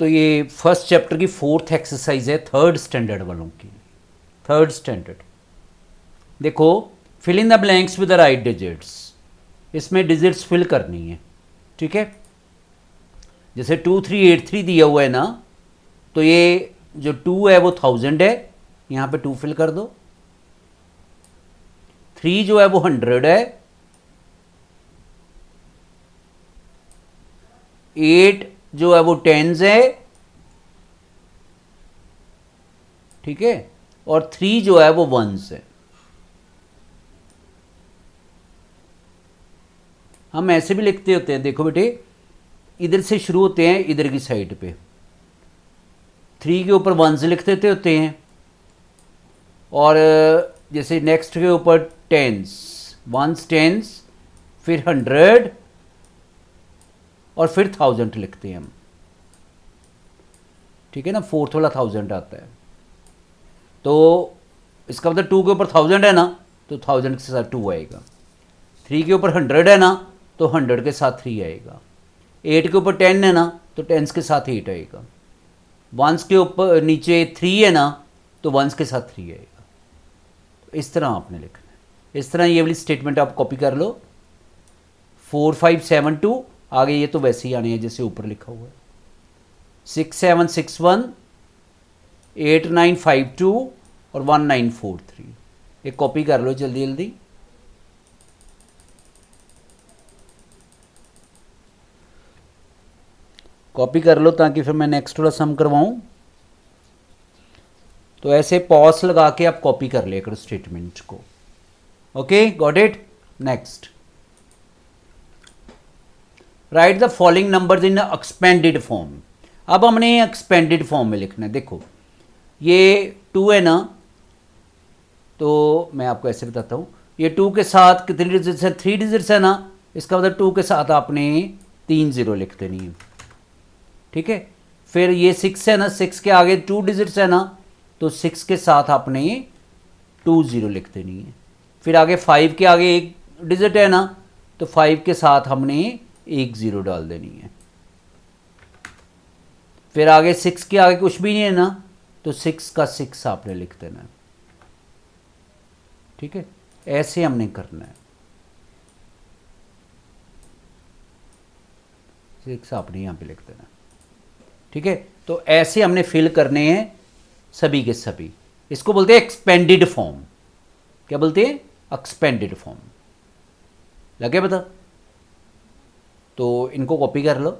तो ये first chapter की 4th एक्सरसाइज है 3rd स्टैंडर्ड वालों की। 3rd स्टैंडर्ड देखो, fill in the blanks with the right digits. इसमें डिजिट्स फिल करनी है, ठीक है। जैसे 2383 दिया हुआ है ना, तो ये जो 2 है वो 1000 है, यहाँ पे 2 फिल कर दो। 3 जो है वो 100 है। 8 जो है वो 10s है, ठीक है। और 3 जो है वो 1s है। हम ऐसे भी लिखते होते हैं, देखो बेटे, इधर से शुरू होते हैं इधर की साइड पे, 3 के ऊपर 1s लिख देते होते हैं, और जैसे नेक्स्ट के ऊपर 10s, 1s 10s, फिर 100 और फिर 1000 लिखते हैं हम, ठीक है ना। 4th वाला 1000 आता है, तो इसका मतलब 2 के ऊपर 1000 है ना, तो 1000 के साथ 2 आएगा। 3 के ऊपर 100 है ना, तो 100 के साथ 3 आएगा। 8 के ऊपर 10 है ना, तो 10s के साथ 8 आएगा। 1s के ऊपर नीचे 3 है ना, तो 1s के साथ 3 आएगा। तो इस तरह आपने लिखना है। इस तरह ये वाली स्टेटमेंट आप कॉपी कर लो। 4572 आगे ये तो वैसे ही आने हैं जैसे ऊपर लिखा हुआ है। 6761, 8952 और 1943, ये कॉपी कर लो जल्दी जल्दी। कॉपी कर लो ताकि फिर मैं नेक्स्ट वाला सम करवाऊं। तो ऐसे पॉज लगा के आप कॉपी कर लिया करो स्टेटमेंट को। Okay, got it. Next, right the following numbers in expanded form. अब हमने एक्सपेंडेड फॉर्म में लिखना है। देखो, ये 2 है ना, तो मैं आपको ऐसे बताता हूँ। ये 2 के साथ कितनी डिजिट्स है? 3 डिजिट्स है ना। इसका मतलब 2 के साथ आपने 3 0 लिख देनी है, ठीक है। फिर ये 6 है ना, 6 के आगे 2 डिजिट्स है ना, तो 6 के साथ आपने 2 0 लिख देनी है। फिर आगे 5 के आगे 1 डिजिट है ना, तो 5 के साथ हमने 1 0 डाल देनी है। फिर आगे 6 के आगे कुछ भी नहीं है ना, तो 6 का 6 आपने लिख देना है, ठीक है। ऐसे हमने करना है। 6 आपने यहाँ पे लिख देना है, ठीक है। तो ऐसे हमने फिल करने हैं सभी के सभी। इसको बोलते हैं एक्सपेंडेड फॉर्म। क्या बोलते हैं? Expanded form. लगे पता? तो इनको कॉपी कर लो।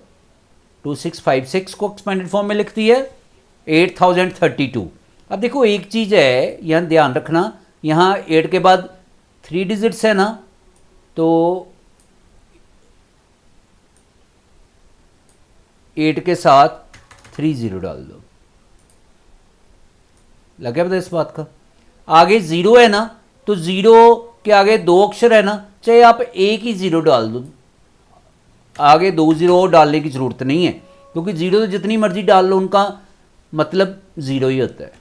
2656 को एक्सपेंडेड फॉर्म में लिखती है 8032। अब देखो, एक चीज़ है यहाँ ध्यान रखना, यहाँ 8 के बाद 3 डिजिट्स है ना, तो 8 के साथ 3 0 डाल दो। लगे पता इस बात का? आगे 0 है ना, तो 0 के आगे 2 अक्षर है ना, चाहे आप एक ही 0 डाल दो, आगे 2 0 डालने की जरूरत नहीं है, क्योंकि 0 तो जितनी मर्जी डाल लो उनका मतलब 0 ही होता है।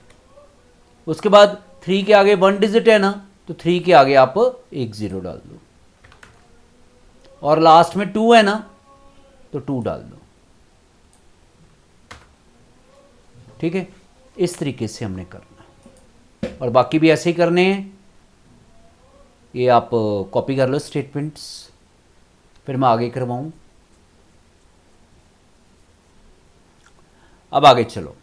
उसके बाद 3 के आगे 1 डिजिट है ना, तो 3 के आगे आप 1 0 डाल दो, और लास्ट में 2 है ना, तो 2 डाल दो, ठीक है। इस तरीके से हमने करना है, और बाकी भी ऐसे ही करने हैं। ये आप कॉपी कर लो स्टेटमेंट्स, फिर मैं आगे करवाऊं। अब आगे चलो।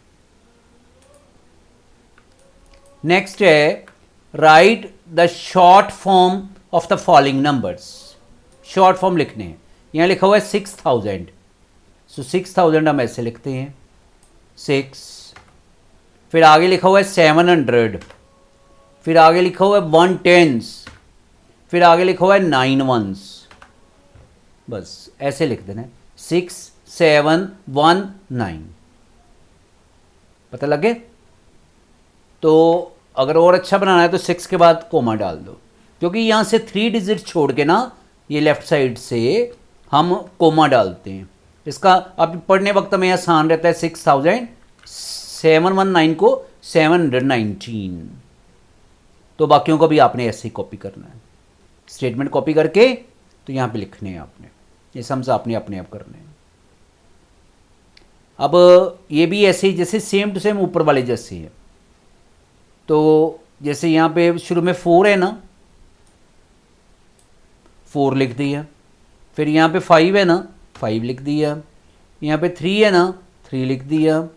नेक्स्ट है, right the short form of the following numbers. Short form लिखने हैं। यहां लिखा हुआ है 6000, सो 6000 हम ऐसे लिखते हैं 6। फिर आगे लिखा हुआ है 700, फिर आगे लिखा हुआ है 1 10s, फिर आगे लिखा हुआ है 9 1s। बस ऐसे लिख देना है 6 7 1 9। पता लगे? तो अगर और अच्छा बनाना है तो 6 के बाद कोमा डाल दो, क्योंकि यहाँ से 3 डिजिट छोड़ के ना, ये लेफ्ट साइड से हम कोमा डालते हैं। इसका आप पढ़ने वक्त में आसान रहता है। 6000 719 को 719। तो बाकियों को भी आपने ऐसे ही कॉपी करना है। स्टेटमेंट कॉपी करके तो यहाँ पे लिखने हैं आपने, ये सम्स आपने अपने आप करने हैं। अब ये भी ऐसे ही जैसे सेम टू सेम ऊपर वाले जैसे है। तो जैसे यहाँ पे शुरू में 4 है ना, 4 लिख दिया। फिर यहाँ पे 5 है ना, 5 लिख दिया। यहाँ पे 3 है ना, 3 लिख दिया।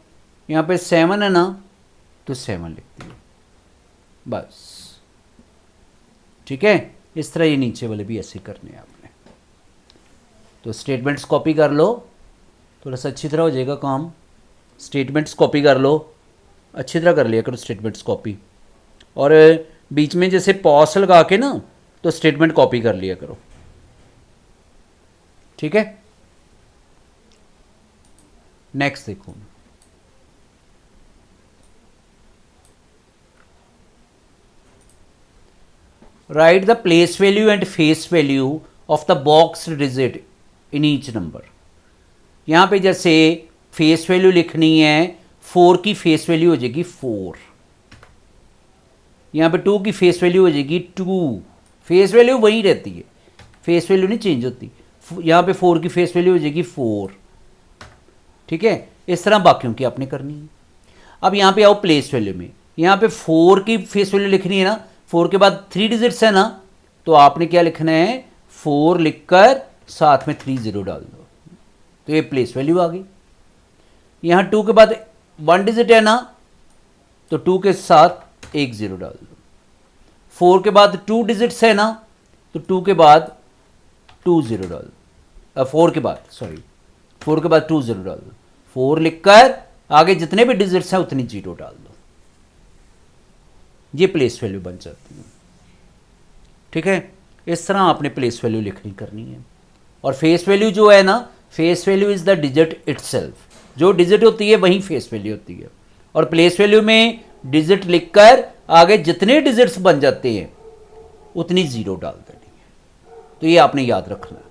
यहाँ पे 7 है ना, तो 7 लिख दिया। बस ठीक है। इस तरह ये नीचे वाले भी ऐसे करने हैं आपने। तो स्टेटमेंट्स कॉपी कर लो, थोड़ा सा अच्छी तरह हो जाएगा काम। स्टेटमेंट्स कॉपी कर लो, अच्छी तरह कर लिया करो स्टेटमेंट्स कॉपी। और बीच में जैसे पॉज लगा के ना, तो स्टेटमेंट कॉपी कर लिया करो, ठीक है। नेक्स्ट देखो, right the place value and face value of the box digit in each number. यहाँ पे जैसे फेस वैल्यू लिखनी है, 4 की फेस वैल्यू हो जाएगी 4। यहाँ पे 2 की फेस वैल्यू हो जाएगी 2। फेस वैल्यू वही रहती है, फेस वैल्यू नहीं चेंज होती। यहाँ पे 4 की फेस वैल्यू हो जाएगी 4, ठीक है। इस तरह बाकियों की आपने करनी है। अब यहाँ पे आओ प्लेस वैल्यू में, यहाँ पे 4 की फेस वैल्यू लिखनी है ना, 4 के बाद 3 डिजिट्स है ना, तो आपने क्या लिखना है, 4 लिखकर साथ में 3 0 डाल दो, तो ये प्लेस वैल्यू आ गई। यहाँ 2 के बाद 1 डिजिट है ना, तो 2 के साथ 1 0 डाल दो। 4 के बाद 2 डिजिट्स है ना, तो 2 के बाद 2 0 डाल दो। 4 के बाद 4 के बाद 2 0 डाल दो। 4 लिखकर आगे जितने भी डिजिट्स हैं उतनी 0 डाल दो, ये प्लेस वैल्यू बन जाती है, ठीक है। इस तरह आपने प्लेस वैल्यू लिखनी करनी है। और फेस वैल्यू जो है ना, face value is the digit itself, जो डिजिट होती है वही फेस वैल्यू होती है। और प्लेस वैल्यू में डिजिट लिखकर आगे जितने डिजिट्स बन जाते हैं उतनी 0 डाल देनी है। तो ये आपने याद रखना है।